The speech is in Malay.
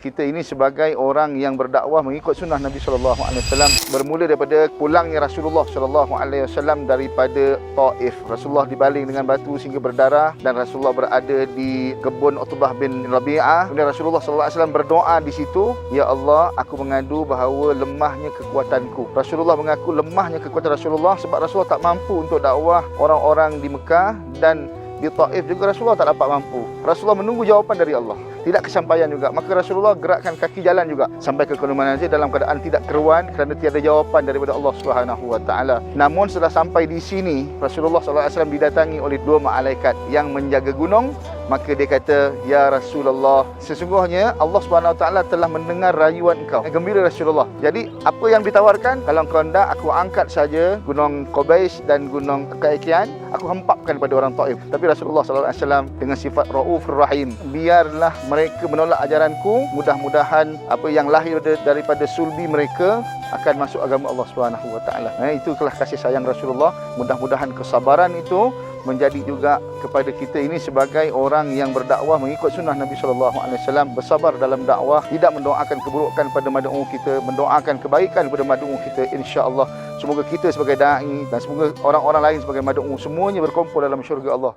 Kita ini sebagai orang yang berdakwah mengikut sunnah Nabi SAW bermula daripada pulangnya Rasulullah SAW daripada Taif. Rasulullah dibaling dengan batu sehingga berdarah dan Rasulullah berada di kebun Utbah bin Rabi'ah. Kemudian Rasulullah SAW berdoa di situ, "Ya Allah, aku mengadu bahawa lemahnya kekuatanku." Rasulullah mengaku lemahnya kekuatan Rasulullah sebab Rasulullah tak mampu untuk dakwah orang-orang di Mekah, dan di Taif juga Rasulullah tak dapat mampu. Rasulullah menunggu jawapan dari Allah. Tidak kesampaian juga. Maka Rasulullah gerakkan kaki jalan juga sampai ke Gunung Manazil dalam keadaan tidak keruan kerana tiada jawapan daripada Allah Subhanahu Wa Taala. Namun setelah sampai di sini, Rasulullah SAW didatangi oleh dua malaikat yang menjaga gunung. Maka dia kata, "Ya Rasulullah, sesungguhnya Allah Subhanahu Wa Taala telah mendengar rayuan engkau." Gembira Rasulullah. Jadi apa yang ditawarkan? Kalau engkau hendak, aku angkat saja gunung Qubais dan gunung Kaikian, aku hempapkan kepada orang Taif. Tapi Rasulullah SAW dengan sifat Raufur Rahim, biarlah mereka menolak ajaranku, mudah-mudahan apa yang lahir daripada sulbi mereka akan masuk agama Allah Subhanahu Wa Taala. Itulah kasih sayang Rasulullah. Mudah-mudahan kesabaran itu menjadi juga kepada kita ini sebagai orang yang berdakwah mengikut sunnah Nabi SAW, bersabar dalam dakwah, tidak mendoakan keburukan pada mad'u kita, mendoakan kebaikan kepada mad'u kita, insya-Allah. Semoga kita sebagai da'i dan semoga orang-orang lain sebagai mad'u semuanya berkumpul dalam syurga Allah.